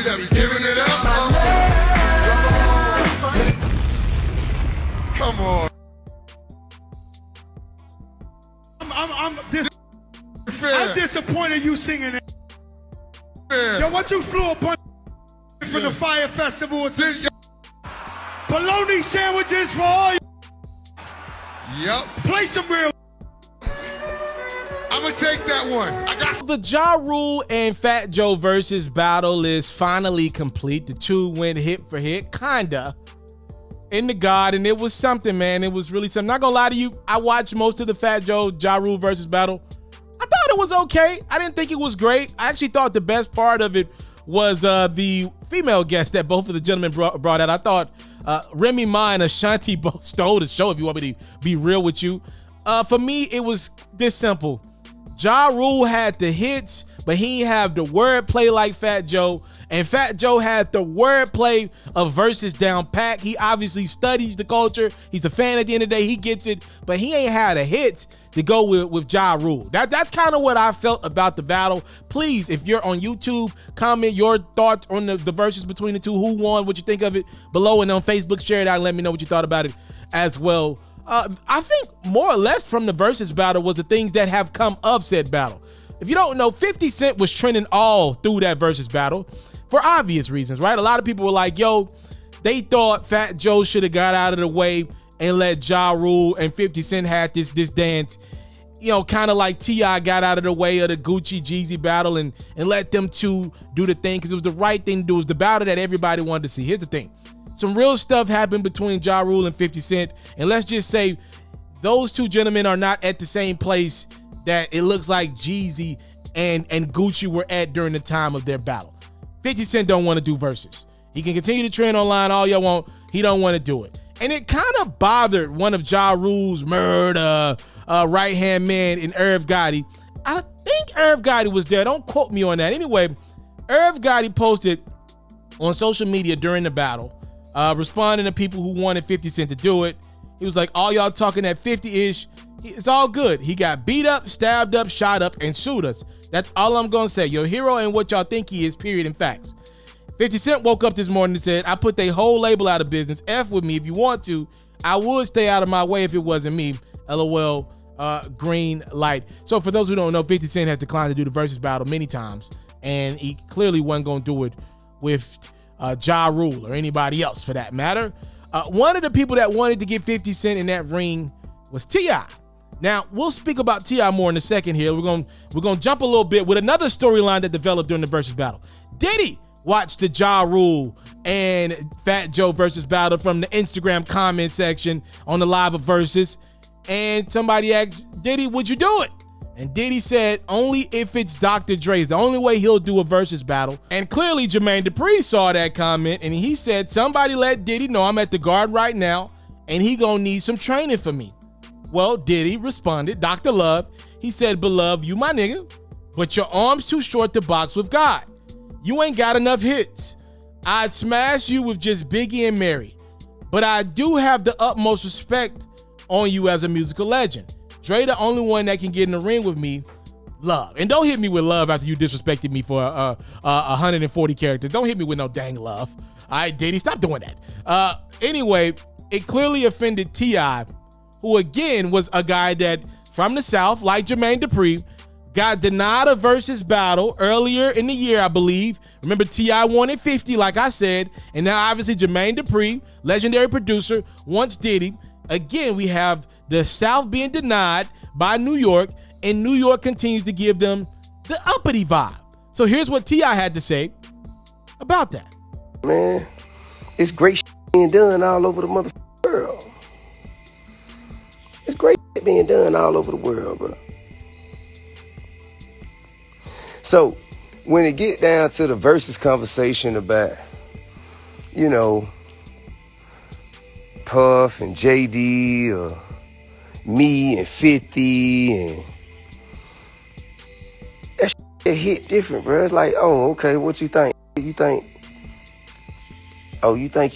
that be giving it up. Come on. I'm disappointed you singing it. Yo, what you flew up on from the Fire Festival? Bologna sandwiches for all you. Yep. Play some real. I'm gonna take that one. I got the Ja Rule and Fat Joe versus battle is finally complete. The two went hit for hit, kinda, in the God, and it was something, man. It was really something. Not gonna lie to you, I watched most of the Fat Joe Ja Rule versus battle. I thought it was okay. I didn't think it was great. I actually thought the best part of it was the female guest that both of the gentlemen brought out. I thought Remy Ma and Ashanti both stole the show, if you want me to be real with you. For me, it was this simple. Ja Rule had the hits, but he didn't have the wordplay like Fat Joe. And Fat Joe had the wordplay of verses down pat. He obviously studies the culture. He's a fan at the end of the day. He gets it, but he ain't had a hit to go with Ja Rule. That's kind of what I felt about the battle. Please, if you're on YouTube, comment your thoughts on the verses between the two. Who won? What you think of it below, and on Facebook, share it out and let me know what you thought about it as well. I think more or less from the versus battle was the things that have come of said battle. If you don't know, 50 Cent was trending all through that versus battle for obvious reasons, right? A lot of people were like, yo, they thought Fat Joe should have got out of the way and let Ja Rule and 50 Cent had this dance, you know, kind of like T.I. got out of the way of the Gucci Jeezy battle and let them two do the thing because it was the right thing to do. It was the battle that everybody wanted to see. Here's the thing. Some real stuff happened between Ja Rule and 50 Cent, and let's just say those two gentlemen are not at the same place that it looks like Jeezy and Gucci were at during the time of their battle. 50 Cent don't want to do verses. He can continue to trend online all y'all want. He don't want to do it. And it kind of bothered one of Ja Rule's murder right-hand man in Irv Gotti. I think Irv Gotti was there. Don't quote me on that. Anyway, Irv Gotti posted on social media during the battle, responding to people who wanted 50 Cent to do it. He was like, all y'all talking at 50-ish, it's all good. He got beat up, stabbed up, shot up, and sued us. That's all I'm going to say. Your hero ain't what y'all think he is, period, and facts. 50 Cent woke up this morning and said, I put their whole label out of business. F with me if you want to. I would stay out of my way if it wasn't me. LOL, green light. So for those who don't know, 50 Cent has declined to do the versus battle many times, and he clearly wasn't going to do it with Ja Rule or anybody else for that matter. One of the people that wanted to get 50 Cent in that ring was T.I. Now, we'll speak about T.I. more in a second here. We're gonna jump a little bit with another storyline that developed during the versus battle. Diddy watched the Ja Rule and Fat Joe versus battle from the Instagram comment section on the live of Versus, and somebody asked, Diddy, would you do it? And Diddy said, only if it's Dr. Dre's. The only way he'll do a versus battle. And clearly Jermaine Dupri saw that comment, and he said, somebody let Diddy know I'm at the Guard right now, and he gonna need some training for me. Well, Diddy responded, Dr. Love, he said, beloved, you my nigga, but your arm's too short to box with God. You ain't got enough hits. I'd smash you with just Biggie and Mary, but I do have the utmost respect on you as a musical legend. Dre the only one that can get in the ring with me, love. And don't hit me with love after you disrespected me for 140 characters. Don't hit me with no dang love. All right, Diddy, stop doing that. Anyway, it clearly offended T.I., who again was a guy that from the South, like Jermaine Dupri, got denied a versus battle earlier in the year, I believe. Remember, T.I. wanted 50, like I said, and now obviously Jermaine Dupri, legendary producer, wants Diddy. Again, we have the South being denied by New York, and New York continues to give them the uppity vibe. So here's what T.I. had to say about that. Man, it's great being done all over the motherfucking world. It's great being done all over the world, bro. So when it get down to the versus conversation about, you know, Puff and JD or me and 50 and that shit hit different, bro. It's like, oh, okay, what you think? You think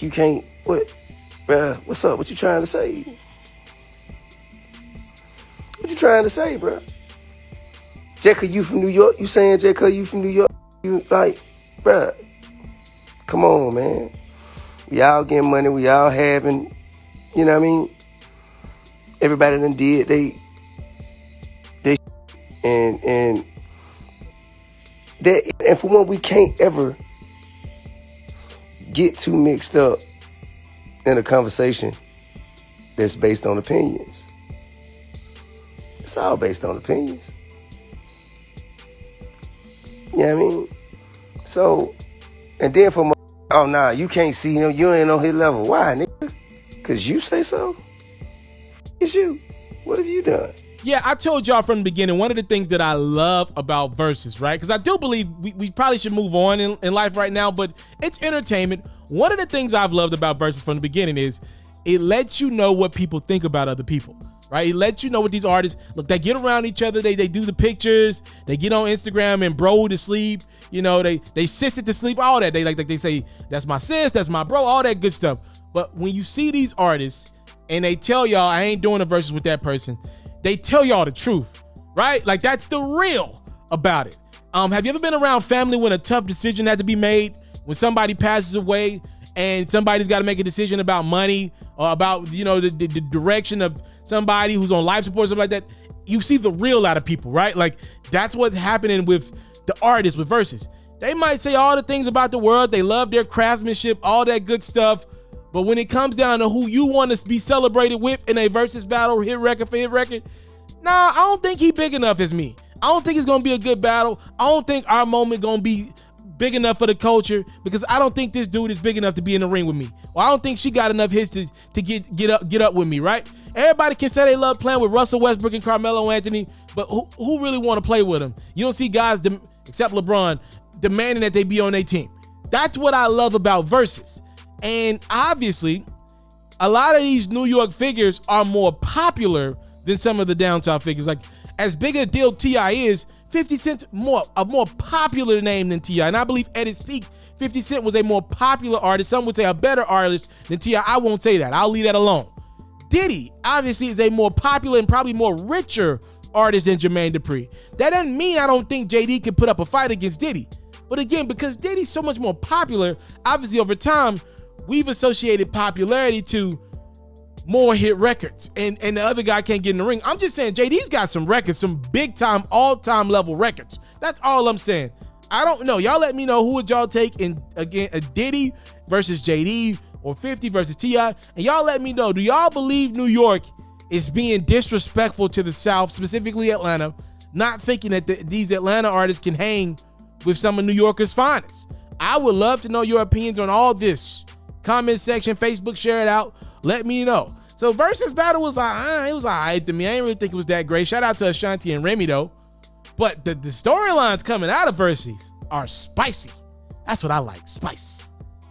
you can't, what? Bro, what's up? What you trying to say? What you trying to say, bro? Just 'cause you from New York, you saying just 'cause you from New York, you like, bro, Come on, man. We all getting money. We all having, you know what I mean? Everybody done did they and that, and for one, we can't ever get too mixed up in a conversation that's based on opinions. It's all based on opinions. You know what I mean? So, and then for oh nah, you can't see him, you ain't on his level. Why, nigga? Cause you say so? It's you. What have you done? Yeah, I told y'all from the beginning, one of the things that I love about Verzuz, right? Because I do believe we probably should move on in life right now, but it's entertainment. One of the things I've loved about Verzuz from the beginning is it lets you know what people think about other people, right? It lets you know what these artists, look, they get around each other, they do the pictures, they get on Instagram and bro to sleep, you know, they sis it to sleep, all that. They say, that's my sis, that's my bro, all that good stuff. But when you see these artists and they tell y'all, I ain't doing a Verzuz with that person, they tell y'all the truth, right? Like, that's the real about it. Have you ever been around family when a tough decision had to be made, when somebody passes away and somebody's got to make a decision about money or about, you know, the direction of somebody who's on life support, something like that? You see the real out of people, right? Like, that's what's happening with the artists with Verzuz. They might say all the things about the world. They love their craftsmanship, all that good stuff. But when it comes down to who you want to be celebrated with in a Verzuz battle, hit record for hit record, nah, I don't think he big enough as me. I don't think it's going to be a good battle. I don't think our moment going to be big enough for the culture, because I don't think this dude is big enough to be in the ring with me. Or I don't think she got enough hits to get up with me, right? Everybody can say they love playing with Russell Westbrook and Carmelo Anthony, but who really want to play with them? You don't see guys, except LeBron, demanding that they be on their team. That's what I love about Verzuz. And obviously, a lot of these New York figures are more popular than some of the downtown figures. Like, as big a deal T.I. is, 50 Cent's a more popular name than T.I. And I believe at its peak, 50 Cent was a more popular artist. Some would say a better artist than T.I. I won't say that. I'll leave that alone. Diddy, obviously, is a more popular and probably more richer artist than Jermaine Dupri. That doesn't mean I don't think JD can put up a fight against Diddy. But again, because Diddy's so much more popular, obviously over time, we've associated popularity to more hit records, and the other guy can't get in the ring. I'm just saying JD's got some records, some big time, all-time level records. That's all I'm saying. I don't know. Y'all let me know, who would y'all take in, again, a Diddy versus JD or 50 versus T.I. And y'all let me know, do y'all believe New York is being disrespectful to the South, specifically Atlanta, not thinking that these Atlanta artists can hang with some of New Yorkers' finest? I would love to know your opinions on all this. Comment section, Facebook, share it out. Let me know. So Verzuz battle was it was all right to me. I didn't really think it was that great. Shout out to Ashanti and Remy though. But the storylines coming out of Verzuz are spicy. That's what I like, spice.